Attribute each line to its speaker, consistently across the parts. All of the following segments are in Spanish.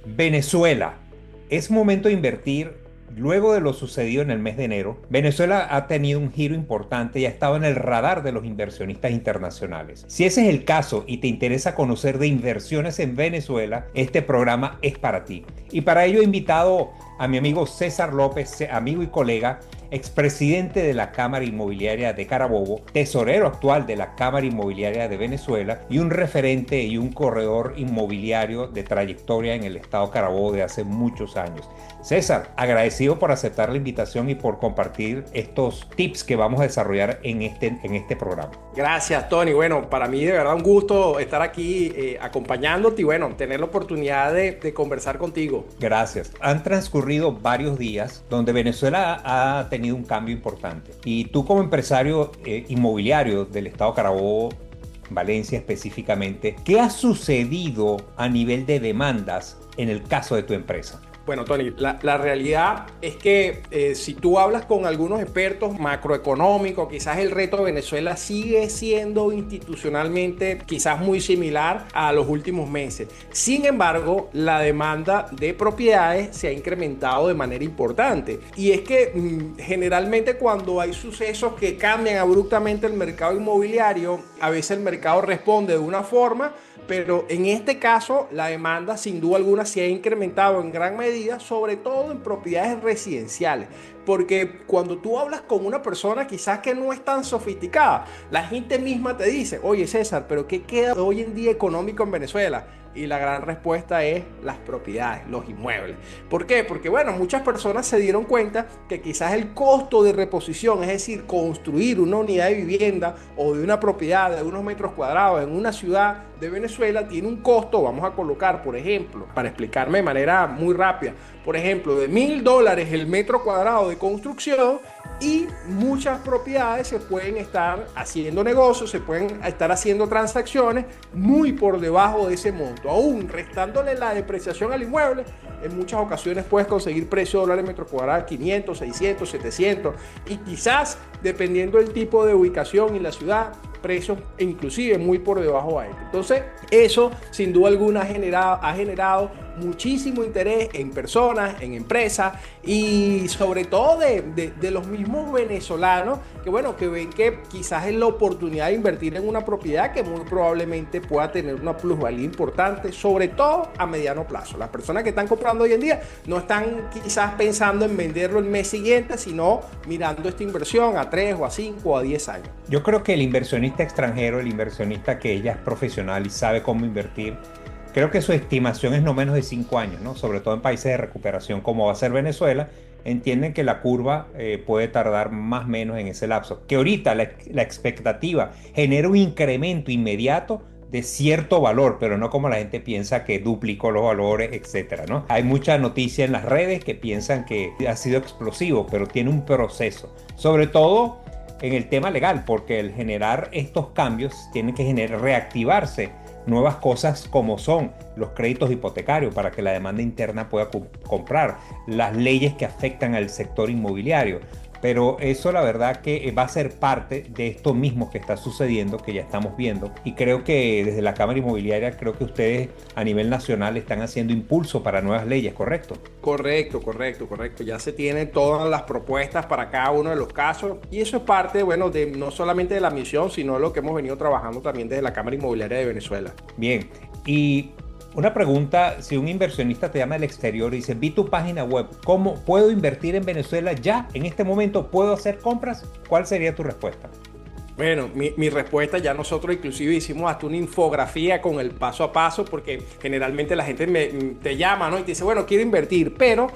Speaker 1: Venezuela. Es momento de invertir. Luego de lo sucedido en el mes de enero, Venezuela ha tenido un giro importante y ha estado en el radar de los inversionistas internacionales. Si ese es el caso y te interesa conocer de inversiones en Venezuela, este programa es para ti. Y para ello he invitado a mi amigo César López, amigo y colega, expresidente de la Cámara Inmobiliaria de Carabobo, tesorero actual de la Cámara Inmobiliaria de Venezuela y un referente y un corredor inmobiliario de trayectoria en el estado Carabobo de hace muchos años. César, agradecido por aceptar la invitación y por compartir estos tips que vamos a desarrollar en este programa.
Speaker 2: Gracias, Tony. Bueno, para mí de verdad un gusto estar aquí acompañándote y bueno, tener la oportunidad de conversar contigo.
Speaker 1: Gracias. Han transcurrido varios días donde Venezuela ha tenido un cambio importante. Y tú como empresario inmobiliario del estado Carabobo, Valencia específicamente, ¿qué ha sucedido a nivel de demandas en el caso de tu empresa?
Speaker 2: Bueno, Tony, la realidad es que si tú hablas con algunos expertos macroeconómicos, quizás el reto de Venezuela sigue siendo institucionalmente quizás muy similar a los últimos meses. Sin embargo, la demanda de propiedades se ha incrementado de manera importante. Y es que generalmente cuando hay sucesos que cambian abruptamente el mercado inmobiliario, a veces el mercado responde de una forma, pero en este caso la demanda sin duda alguna se ha incrementado en gran medida, sobre todo en propiedades residenciales. Porque cuando tú hablas con una persona quizás que no es tan sofisticada, la gente misma te dice, oye César, pero ¿qué queda hoy en día económico en Venezuela? Y la gran respuesta es las propiedades, los inmuebles. ¿Por qué? Porque bueno, muchas personas se dieron cuenta que quizás el costo de reposición, es decir, construir una unidad de vivienda o de una propiedad de unos metros cuadrados en una ciudad de Venezuela tiene un costo, vamos a colocar, por ejemplo, para explicarme de manera muy rápida, por ejemplo, de $1,000 el metro cuadrado de construcción y muchas propiedades se pueden estar haciendo negocios, se pueden estar haciendo transacciones muy por debajo de ese monto. Aún restándole la depreciación al inmueble, en muchas ocasiones puedes conseguir precio de dólares metro cuadrado 500, 600, 700 y quizás dependiendo del tipo de ubicación y la ciudad, precios inclusive muy por debajo de esto. Entonces, eso sin duda alguna ha generado muchísimo interés en personas, en empresas y sobre todo de los mismos venezolanos que bueno, que ven que quizás es la oportunidad de invertir en una propiedad que muy probablemente pueda tener una plusvalía importante, sobre todo a mediano plazo. Las personas que están comprando hoy en día no están quizás pensando en venderlo el mes siguiente, sino mirando esta inversión a 3 o a 5 o a 10 años.
Speaker 1: Yo creo que el inversionista extranjero, el inversionista que ella es profesional y sabe cómo invertir, creo que su estimación es no menos de 5 años, ¿no? Sobre todo en países de recuperación como va a ser Venezuela, entienden que la curva puede tardar más o menos en ese lapso. Que ahorita la expectativa genera un incremento inmediato de cierto valor, pero no como la gente piensa que duplicó los valores, etcétera, ¿no? Hay mucha noticia en las redes que piensan que ha sido explosivo, pero tiene un proceso. Sobre todo en el tema legal, porque el generar estos cambios tiene que reactivarse nuevas cosas como son los créditos hipotecarios para que la demanda interna pueda comprar, las leyes que afectan al sector inmobiliario. Pero eso la verdad que va a ser parte de esto mismo que está sucediendo, que ya estamos viendo. Y creo que desde la Cámara Inmobiliaria, creo que ustedes a nivel nacional están haciendo impulso para nuevas leyes, ¿correcto?
Speaker 2: Correcto, correcto, correcto. Ya se tienen todas las propuestas para cada uno de los casos y eso es parte, bueno, de no solamente de la misión, sino de lo que hemos venido trabajando también desde la Cámara Inmobiliaria de Venezuela.
Speaker 1: Bien, y una pregunta, si un inversionista te llama del exterior y dice, vi tu página web, ¿cómo puedo invertir en Venezuela ya? ¿En este momento puedo hacer compras? ¿Cuál sería tu respuesta?
Speaker 2: Bueno, mi respuesta, ya nosotros inclusive hicimos hasta una infografía con el paso a paso, porque generalmente la gente te llama, ¿no? Y te dice, bueno, quiero invertir, pero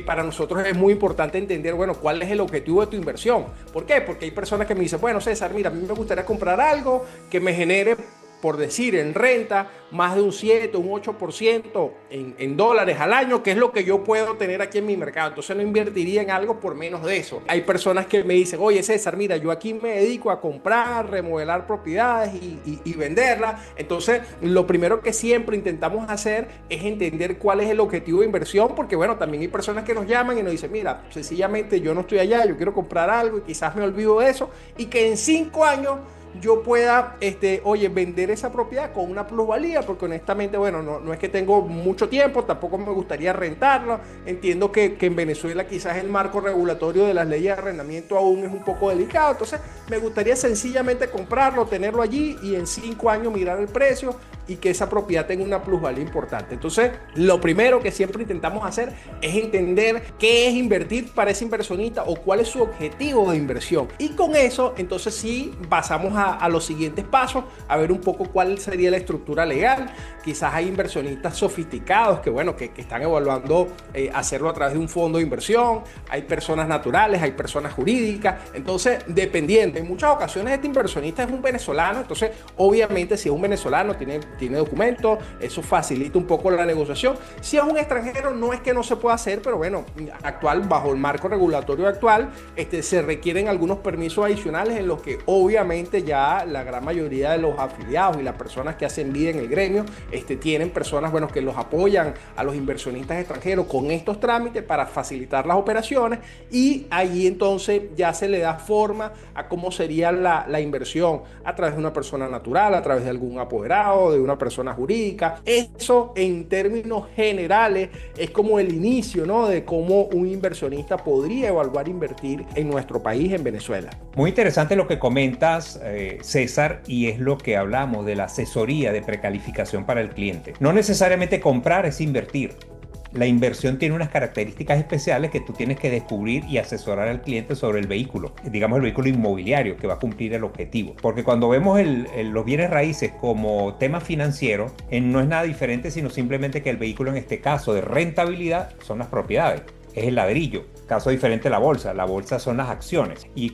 Speaker 2: para nosotros es muy importante entender, bueno, cuál es el objetivo de tu inversión. ¿Por qué? Porque hay personas que me dicen, bueno, César, mira, a mí me gustaría comprar algo que me genere, por decir, en renta, más de un 7, un 8% en dólares al año, que es lo que yo puedo tener aquí en mi mercado. Entonces no invertiría en algo por menos de eso. Hay personas que me dicen, oye César, mira, yo aquí me dedico a comprar, remodelar propiedades y venderlas. Entonces lo primero que siempre intentamos hacer es entender cuál es el objetivo de inversión, porque bueno, también hay personas que nos llaman y nos dicen, mira, sencillamente yo no estoy allá, yo quiero comprar algo y quizás me olvido de eso y que en 5 años yo pueda, oye, vender esa propiedad con una plusvalía, porque honestamente, bueno, no es que tengo mucho tiempo, tampoco me gustaría rentarla. Entiendo que en Venezuela quizás el marco regulatorio de las leyes de arrendamiento aún es un poco delicado, entonces me gustaría sencillamente comprarlo, tenerlo allí y en 5 años mirar el precio y que esa propiedad tenga una plusvalía importante. Entonces, lo primero que siempre intentamos hacer es entender qué es invertir para ese inversionista o cuál es su objetivo de inversión. Y con eso, entonces sí, pasamos a los siguientes pasos, a ver un poco cuál sería la estructura legal. Quizás hay inversionistas sofisticados que, bueno, que están evaluando hacerlo a través de un fondo de inversión. Hay personas naturales, hay personas jurídicas. Entonces, dependiendo, en muchas ocasiones este inversionista es un venezolano. Entonces, obviamente, si es un venezolano, tiene documentos, eso facilita un poco la negociación. Si es un extranjero, no es que no se pueda hacer, pero bueno, bajo el marco regulatorio actual, se requieren algunos permisos adicionales en los que obviamente ya la gran mayoría de los afiliados y las personas que hacen vida en el gremio, tienen personas, bueno, que los apoyan a los inversionistas extranjeros con estos trámites para facilitar las operaciones, y allí entonces ya se le da forma a cómo sería la inversión a través de una persona natural, a través de algún apoderado, de una persona jurídica. Eso en términos generales es como el inicio, ¿no?, de cómo un inversionista podría evaluar invertir en nuestro país, en Venezuela.
Speaker 1: Muy interesante lo que comentas, César, y es lo que hablamos de la asesoría de precalificación para el cliente. No necesariamente comprar es invertir. La inversión tiene unas características especiales que tú tienes que descubrir y asesorar al cliente sobre el vehículo, digamos el vehículo inmobiliario que va a cumplir el objetivo. Porque cuando vemos los bienes raíces como tema financiero, no es nada diferente, sino simplemente que el vehículo en este caso de rentabilidad son las propiedades. Es el ladrillo. Caso diferente la bolsa son las acciones y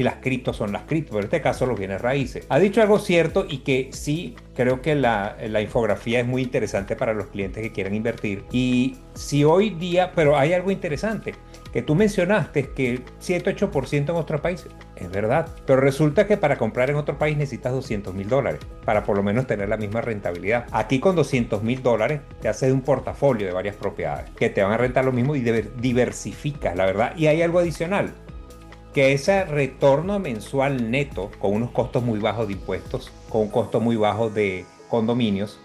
Speaker 1: las criptos son las criptos, pero en este caso los bienes raíces. Ha dicho algo cierto y que sí, creo que la infografía es muy interesante para los clientes que quieren invertir. Y si hoy día, pero hay algo interesante, que tú mencionaste que 7-8% en otros países, es verdad, pero resulta que para comprar en otro país necesitas $200,000 para por lo menos tener la misma rentabilidad. Aquí con $200,000 te haces un portafolio de varias propiedades que te van a rentar lo mismo y diversificas, la verdad. Y hay algo adicional, que ese retorno mensual neto con unos costos muy bajos de impuestos, con un costo muy bajo de condominios,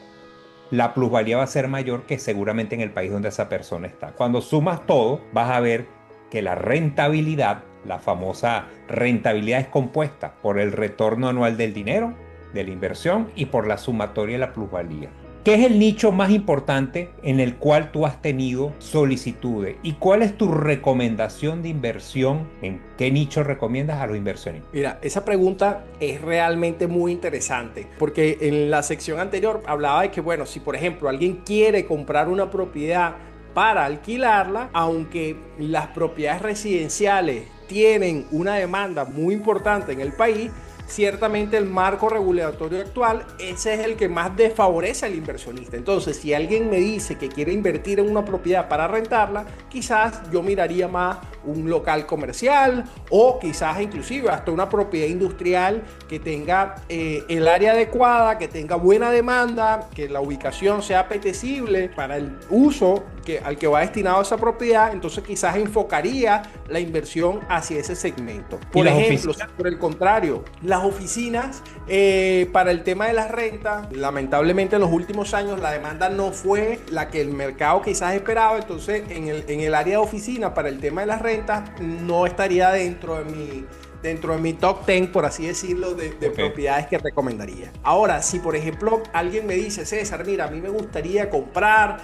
Speaker 1: la plusvalía va a ser mayor que seguramente en el país donde esa persona está. Cuando sumas todo, vas a ver que la rentabilidad, la famosa rentabilidad, es compuesta por el retorno anual del dinero, de la inversión, y por la sumatoria de la plusvalía. ¿Qué es el nicho más importante en el cual tú has tenido solicitudes? ¿Y cuál es tu recomendación de inversión? ¿En qué nicho recomiendas a los inversionistas?
Speaker 2: Mira, esa pregunta es realmente muy interesante, porque en la sección anterior hablaba de que, bueno, si por ejemplo alguien quiere comprar una propiedad para alquilarla, aunque las propiedades residenciales tienen una demanda muy importante en el país, ciertamente el marco regulatorio actual, ese es el que más desfavorece al inversionista. Entonces, si alguien me dice que quiere invertir en una propiedad para rentarla, quizás yo miraría más un local comercial o quizás inclusive hasta una propiedad industrial que tenga el área adecuada, que tenga buena demanda, que la ubicación sea apetecible para el uso al que va destinado esa propiedad. Entonces quizás enfocaría la inversión hacia ese segmento. Por ejemplo, por el contrario, las oficinas, para el tema de las rentas, lamentablemente en los últimos años la demanda no fue la que el mercado quizás esperaba. Entonces en el área de oficina, para el tema de las rentas, no estaría dentro de mi top 10, por así decirlo, de propiedades que recomendaría. Ahora, si por ejemplo alguien me dice, César, mira, a mí me gustaría comprar,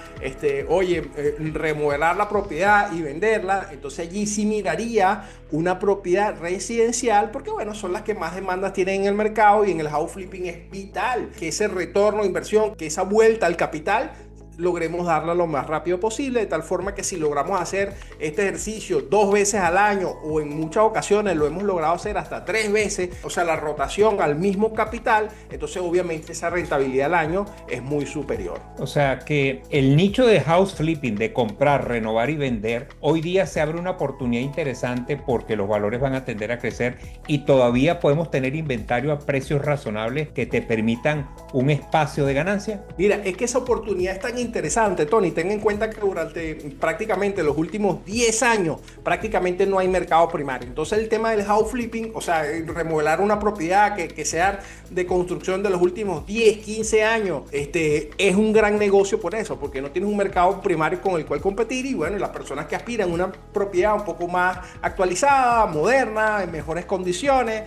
Speaker 2: remodelar la propiedad y venderla, entonces allí sí miraría una propiedad residencial, porque bueno, son las que más demandas tienen en el mercado, y en el house flipping es vital que ese retorno de inversión, que esa vuelta al capital, logremos darla lo más rápido posible, de tal forma que si logramos hacer este ejercicio 2 veces al año, o en muchas ocasiones lo hemos logrado hacer hasta 3 veces, o sea, la rotación al mismo capital, entonces obviamente esa rentabilidad al año es muy superior.
Speaker 1: O sea que el nicho de house flipping, de comprar, renovar y vender, hoy día se abre una oportunidad interesante porque los valores van a tender a crecer y todavía podemos tener inventario a precios razonables que te permitan un espacio de ganancia.
Speaker 2: Mira, es que esa oportunidad es tan interesante, Tony. Ten en cuenta que durante prácticamente los últimos 10 años prácticamente no hay mercado primario. Entonces el tema del house flipping, o sea, remodelar una propiedad que sea de construcción de los últimos 10, 15 años, es un gran negocio por eso, porque no tienes un mercado primario con el cual competir y bueno, las personas que aspiran a una propiedad un poco más actualizada, moderna, en mejores condiciones,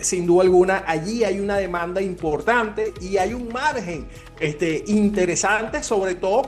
Speaker 2: sin duda alguna, allí hay una demanda importante y hay un margen interesante, sobre todo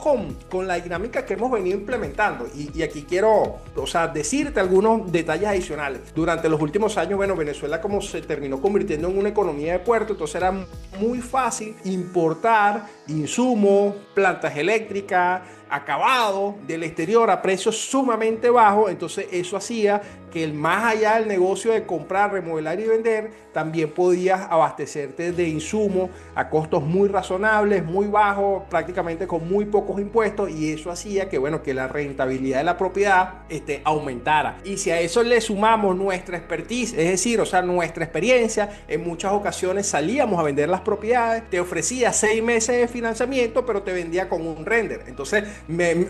Speaker 2: con la dinámica que hemos venido implementando. Y aquí quiero, o sea, decirte algunos detalles adicionales. Durante los últimos años, bueno, Venezuela como se terminó convirtiendo en una economía de puerto, entonces era muy fácil importar insumos, plantas eléctricas, acabado del exterior a precios sumamente bajos. Entonces eso hacía que más allá del negocio de comprar, remodelar y vender, también podías abastecerte de insumos a costos muy razonables, muy bajos, prácticamente con muy pocos impuestos, y eso hacía que, bueno, que la rentabilidad de la propiedad aumentara. Y si a eso le sumamos nuestra expertise, es decir, o sea, nuestra experiencia, en muchas ocasiones salíamos a vender las propiedades, te ofrecía 6 meses de financiamiento, pero te vendía con un render. Entonces,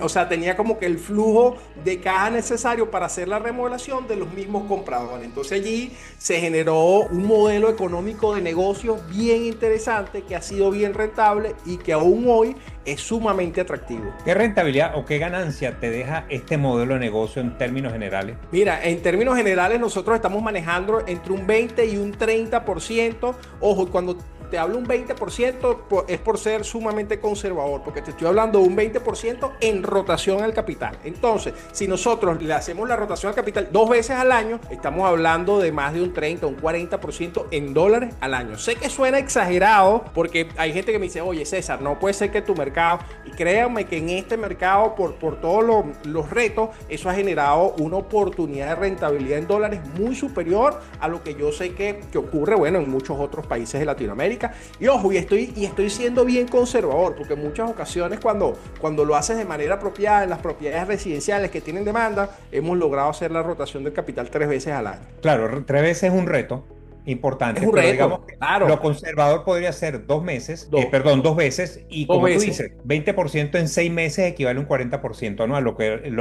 Speaker 2: o sea, tenía como que el flujo de caja necesario para hacer la remodelación de los mismos compradores. Entonces allí se generó un modelo económico de negocios bien interesante, que ha sido bien rentable y que aún hoy es sumamente atractivo.
Speaker 1: ¿Qué rentabilidad o qué ganancia te deja este modelo de negocio en términos generales?
Speaker 2: Mira, en términos generales nosotros estamos manejando entre un 20 y un 30%. Ojo, cuando te hablo un 20% es por ser sumamente conservador, porque te estoy hablando de un 20% en rotación al capital. Entonces, si nosotros le hacemos la rotación al capital 2 veces al año, estamos hablando de más de un 30 o un 40% en dólares al año. Sé que suena exagerado, porque hay gente que me dice, oye César, no puede ser que tu mercado, y créanme que en este mercado, por todos los retos, eso ha generado una oportunidad de rentabilidad en dólares muy superior a lo que yo sé que ocurre, bueno, en muchos otros países de Latinoamérica. Y ojo, y estoy siendo bien conservador, porque en muchas ocasiones cuando lo haces de manera apropiada en las propiedades residenciales que tienen demanda, hemos logrado hacer la rotación del capital 3 veces al año.
Speaker 1: Claro, 3 veces es un reto importante,
Speaker 2: es un
Speaker 1: pero
Speaker 2: reto,
Speaker 1: digamos que
Speaker 2: claro.
Speaker 1: lo conservador podría ser 2 meses, perdón, 2 veces, y como tú dices, 20% en 6 meses equivale a un 40% anual, lo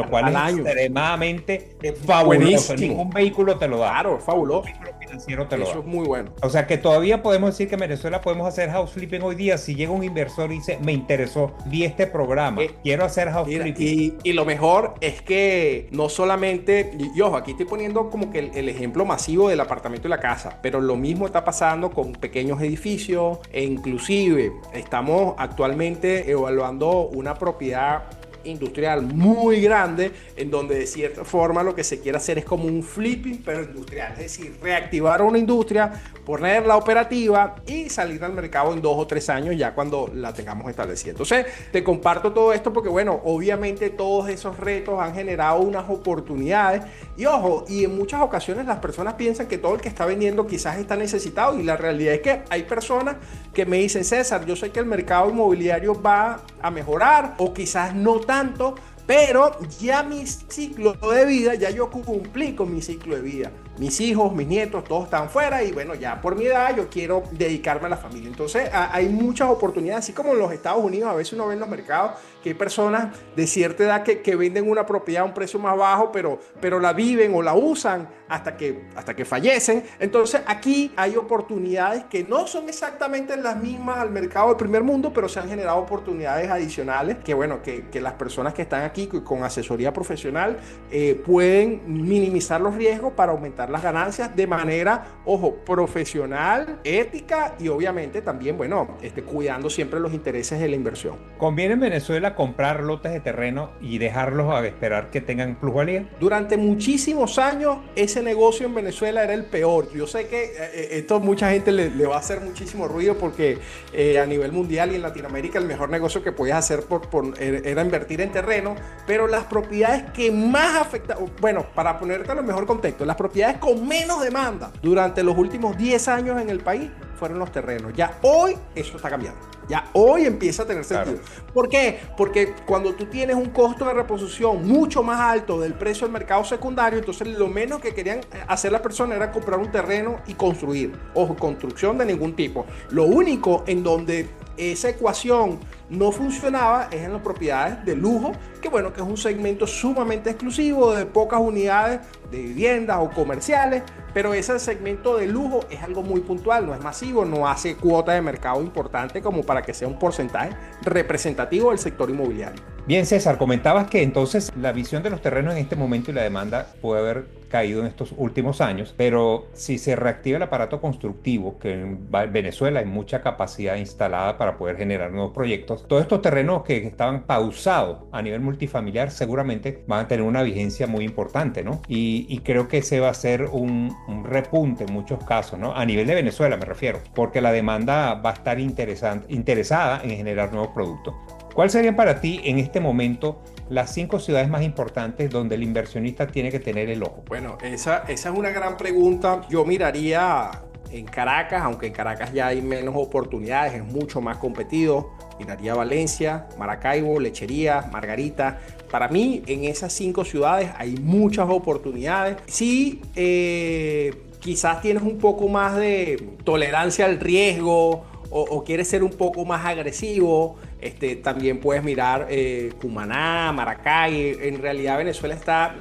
Speaker 1: cual es
Speaker 2: año.
Speaker 1: Extremadamente fabuloso.
Speaker 2: Buenísimo.
Speaker 1: Ningún vehículo te lo da.
Speaker 2: Claro, fabuloso.
Speaker 1: Financiero te lo da.
Speaker 2: Eso es muy bueno.
Speaker 1: O sea que todavía podemos decir que en Venezuela podemos hacer house flipping hoy día. Si llega un inversor y dice, me interesó, vi este programa, quiero hacer house flipping.
Speaker 2: Y lo mejor es que no solamente, y ojo, aquí estoy poniendo como que el ejemplo masivo del apartamento y la casa, pero lo mismo está pasando con pequeños edificios, e inclusive estamos actualmente evaluando una propiedad industrial muy grande, en donde de cierta forma lo que se quiere hacer es como un flipping pero industrial, es decir, reactivar una industria, ponerla operativa y salir al mercado en 2 o 3 años ya cuando la tengamos establecida. Entonces te comparto todo esto porque bueno, obviamente todos esos retos han generado unas oportunidades y ojo, y en muchas ocasiones las personas piensan que todo el que está vendiendo quizás está necesitado, y la realidad es que hay personas que me dicen, César, yo sé que el mercado inmobiliario va a mejorar o quizás no tanto, pero ya mi ciclo de vida, ya yo cumplí con mi ciclo de vida. Mis hijos, mis nietos, todos están fuera y bueno, ya por mi edad yo quiero dedicarme a la familia. Entonces hay muchas oportunidades, así como en los Estados Unidos a veces uno ve en los mercados que hay personas de cierta edad que venden una propiedad a un precio más bajo, pero la viven o la usan hasta que fallecen. Entonces aquí hay oportunidades que no son exactamente las mismas al mercado del primer mundo, pero se han generado oportunidades adicionales que bueno, que las personas que están aquí con asesoría profesional pueden minimizar los riesgos para aumentar las ganancias de manera, ojo, profesional, ética y obviamente también, bueno, cuidando siempre los intereses de la inversión.
Speaker 1: ¿Conviene en Venezuela comprar lotes de terreno y dejarlos a esperar que tengan plusvalía?
Speaker 2: Durante muchísimos años ese negocio en Venezuela era el peor. Yo sé que esto mucha gente le va a hacer muchísimo ruido porque a nivel mundial y en Latinoamérica el mejor negocio que podías hacer era invertir en terreno, pero las propiedades que más afectaban, bueno, para ponerte en el mejor contexto, las propiedades con menos demanda durante los últimos 10 años en el país fueron los terrenos. Ya hoy eso está cambiando. Ya hoy empieza a tener sentido. Claro. ¿Por qué? Porque cuando tú tienes un costo de reposición mucho más alto del precio del mercado secundario, entonces lo menos que querían hacer las personas era comprar un terreno y construir. Ojo, construcción de ningún tipo. Lo único en donde esa ecuación no funcionaba es en las propiedades de lujo, que bueno, que es un segmento sumamente exclusivo de pocas unidades de viviendas o comerciales, pero ese segmento de lujo es algo muy puntual, no es masivo, no hace cuota de mercado importante como para que sea un porcentaje representativo del sector inmobiliario.
Speaker 1: Bien, César, comentabas que entonces la visión de los terrenos en este momento y la demanda puede haber caído en estos últimos años, pero si se reactiva el aparato constructivo, que en Venezuela hay mucha capacidad instalada para poder generar nuevos proyectos, todos estos terrenos que estaban pausados a nivel multifamiliar seguramente van a tener una vigencia muy importante, ¿no? Y creo que ese va a ser un repunte en muchos casos, ¿no? A nivel de Venezuela me refiero, porque la demanda va a estar interesada en generar nuevos productos. ¿Cuál serían para ti en este momento las 5 ciudades más importantes donde el inversionista tiene que tener el ojo?
Speaker 2: Bueno, esa es una gran pregunta. Yo miraría en Caracas, aunque en Caracas ya hay menos oportunidades, es mucho más competido. Miraría Valencia, Maracaibo, Lechería, Margarita. Para mí, en esas 5 ciudades hay muchas oportunidades. Sí, quizás tienes un poco más de tolerancia al riesgo o quieres ser un poco más agresivo. También puedes mirar Cumaná, Maracay. En realidad Venezuela está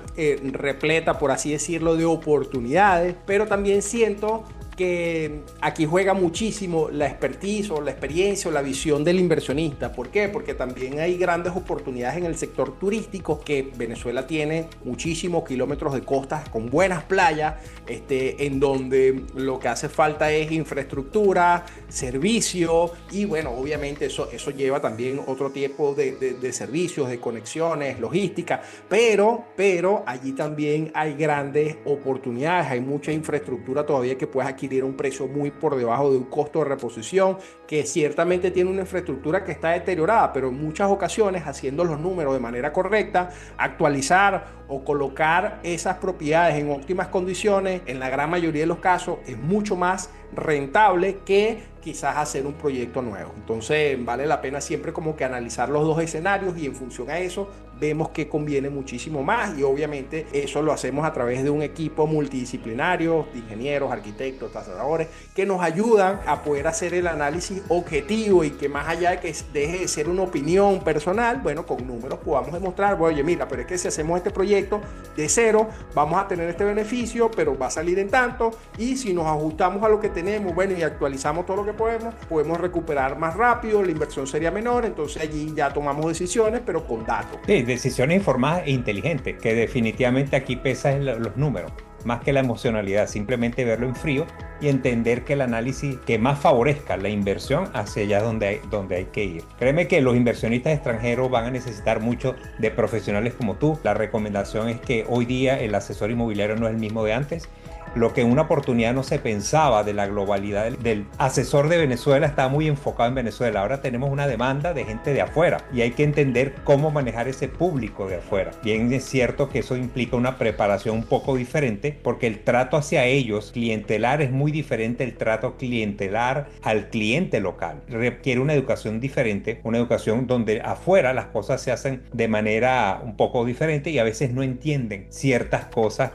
Speaker 2: repleta, por así decirlo, de oportunidades, pero también siento que aquí juega muchísimo la expertise o la experiencia o la visión del inversionista. ¿Por qué? Porque también hay grandes oportunidades en el sector turístico, que Venezuela tiene muchísimos kilómetros de costas con buenas playas, en donde lo que hace falta es infraestructura, servicio y bueno, obviamente eso lleva también otro tipo de servicios, de conexiones, logística, pero allí también hay grandes oportunidades, hay mucha infraestructura todavía que puedes adquirir a un precio muy por debajo de un costo de reposición, que ciertamente tiene una infraestructura que está deteriorada, pero en muchas ocasiones haciendo los números de manera correcta, actualizar o colocar esas propiedades en óptimas condiciones, en la gran mayoría de los casos es mucho más rentable que quizás hacer un proyecto nuevo. Entonces vale la pena siempre como que analizar los dos escenarios y en función a eso vemos que conviene muchísimo más, y obviamente eso lo hacemos a través de un equipo multidisciplinario de ingenieros, arquitectos, tasadores que nos ayudan a poder hacer el análisis objetivo y que más allá de que deje de ser una opinión personal, bueno, con números podamos demostrar, oye, mira, pero es que si hacemos este proyecto de cero vamos a tener este beneficio, pero va a salir en tanto, y si nos ajustamos a lo que tenemos, bueno, y actualizamos todo lo que podemos recuperar más rápido, la inversión sería menor. Entonces allí ya tomamos decisiones, pero con datos.
Speaker 1: Sí, decisiones informadas e inteligentes, que definitivamente aquí pesan los números, más que la emocionalidad, simplemente verlo en frío y entender que el análisis que más favorezca la inversión hacia allá donde hay que ir. Créeme que los inversionistas extranjeros van a necesitar mucho de profesionales como tú. La recomendación es que hoy día el asesor inmobiliario no es el mismo de antes. Lo que en una oportunidad no se pensaba de la globalidad del asesor de Venezuela estaba muy enfocado en Venezuela. Ahora tenemos una demanda de gente de afuera y hay que entender cómo manejar ese público de afuera. Bien es cierto que eso implica una preparación un poco diferente, porque el trato hacia ellos clientelar es muy diferente el trato clientelar al cliente local. Requiere una educación diferente, una educación donde afuera las cosas se hacen de manera un poco diferente y a veces no entienden ciertas cosas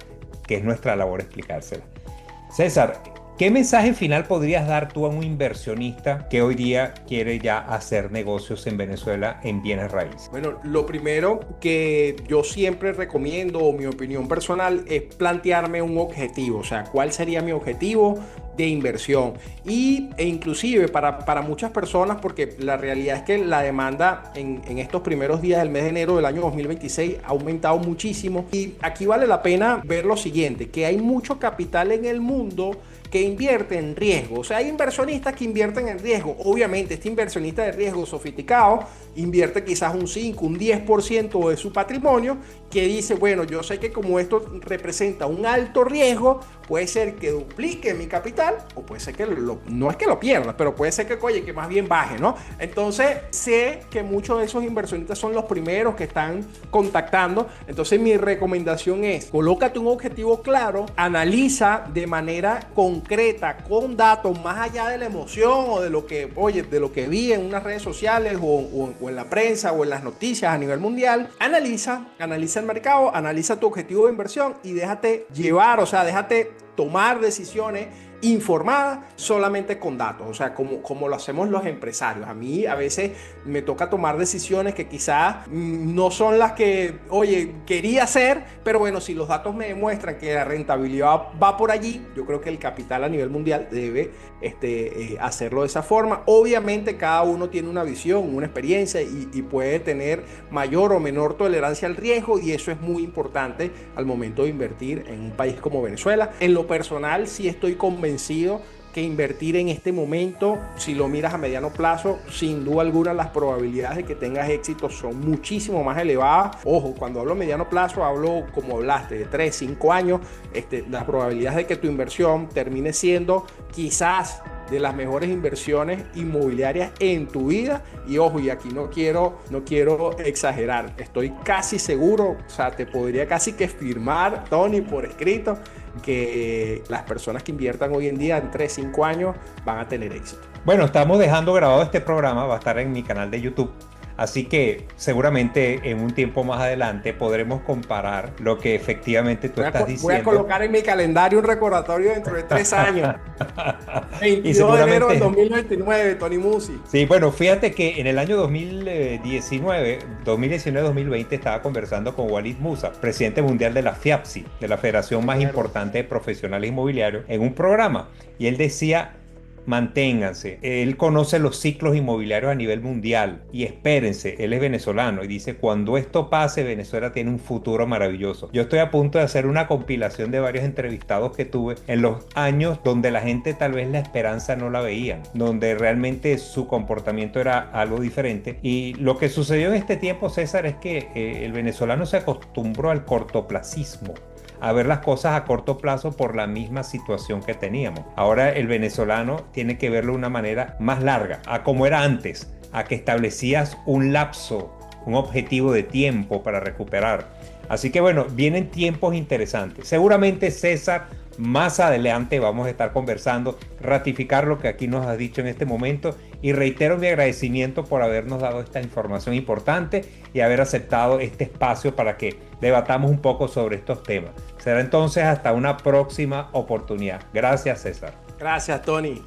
Speaker 1: que es nuestra labor explicársela. César, ¿qué mensaje final podrías dar tú a un inversionista que hoy día quiere ya hacer negocios en Venezuela en bienes raíces?
Speaker 2: Bueno, lo primero que yo siempre recomiendo, o mi opinión personal, es plantearme un objetivo. O sea, ¿cuál sería mi objetivo de inversión? E inclusive para muchas personas, porque la realidad es que la demanda en estos primeros días del mes de enero del año 2026 ha aumentado muchísimo, y aquí vale la pena ver lo siguiente, que hay mucho capital en el mundo que invierte en riesgo. O sea, hay inversionistas que invierten en riesgo. Obviamente, este inversionista de riesgo sofisticado invierte quizás un 5, un 10% de su patrimonio, que dice, bueno, yo sé que como esto representa un alto riesgo, puede ser que duplique mi capital, o puede ser que no es que lo pierda, pero puede ser que, oye, que más bien baje, ¿no? Entonces, sé que muchos de esos inversionistas son los primeros que están contactando. Entonces, mi recomendación es, colócate un objetivo claro, analiza de manera concreta, con datos, más allá de la emoción o de lo que, oye, de lo que vi en unas redes sociales o en la prensa o en las noticias a nivel mundial. Analiza el mercado, analiza tu objetivo de inversión y déjate llevar, o sea, déjate tomar decisiones informada solamente con datos, o sea, como lo hacemos los empresarios. A mí a veces me toca tomar decisiones que quizás no son las que, oye, quería hacer, pero bueno, si los datos me demuestran que la rentabilidad va por allí, yo creo que el capital a nivel mundial debe hacerlo de esa forma. Obviamente cada uno tiene una visión, una experiencia y puede tener mayor o menor tolerancia al riesgo, y eso es muy importante al momento de invertir en un país como Venezuela. En lo personal, sí estoy convencido que invertir en este momento, si lo miras a mediano plazo, sin duda alguna las probabilidades de que tengas éxito son muchísimo más elevadas. Ojo, cuando hablo mediano plazo, hablo como hablaste, de 3, 5 años. Las probabilidades de que tu inversión termine siendo quizás de las mejores inversiones inmobiliarias en tu vida. Y ojo, y aquí no quiero exagerar, estoy casi seguro, o sea, te podría casi que firmar, Tony, por escrito, que las personas que inviertan hoy en día en 3, 5 años van a tener éxito.
Speaker 1: Bueno, estamos dejando grabado este programa, va a estar en mi canal de YouTube. Así que seguramente en un tiempo más adelante podremos comparar lo que efectivamente tú estás diciendo.
Speaker 2: Voy a colocar en mi calendario un recordatorio dentro de 3 años. 22 de enero del 2029, Tony Musi.
Speaker 1: Sí, bueno, fíjate que en el año 2019-2020 estaba conversando con Walid Musa, presidente mundial de la FIAPSI, de la federación más importante de profesionales inmobiliarios, en un programa. Y él decía: manténganse. Él conoce los ciclos inmobiliarios a nivel mundial y espérense, él es venezolano y dice: cuando esto pase, Venezuela tiene un futuro maravilloso. Yo estoy a punto de hacer una compilación de varios entrevistados que tuve en los años donde la gente tal vez la esperanza no la veían, donde realmente su comportamiento era algo diferente. Y lo que sucedió en este tiempo, César, es que el venezolano se acostumbró al cortoplacismo, a ver las cosas a corto plazo por la misma situación que teníamos. Ahora el venezolano tiene que verlo de una manera más larga, a como era antes, a que establecías un lapso, un objetivo de tiempo para recuperar. Así que bueno, vienen tiempos interesantes. Seguramente, César, más adelante vamos a estar conversando, ratificar lo que aquí nos has dicho en este momento, y reitero mi agradecimiento por habernos dado esta información importante y haber aceptado este espacio para que debatamos un poco sobre estos temas. Será entonces hasta una próxima oportunidad. Gracias, César.
Speaker 2: Gracias, Tony.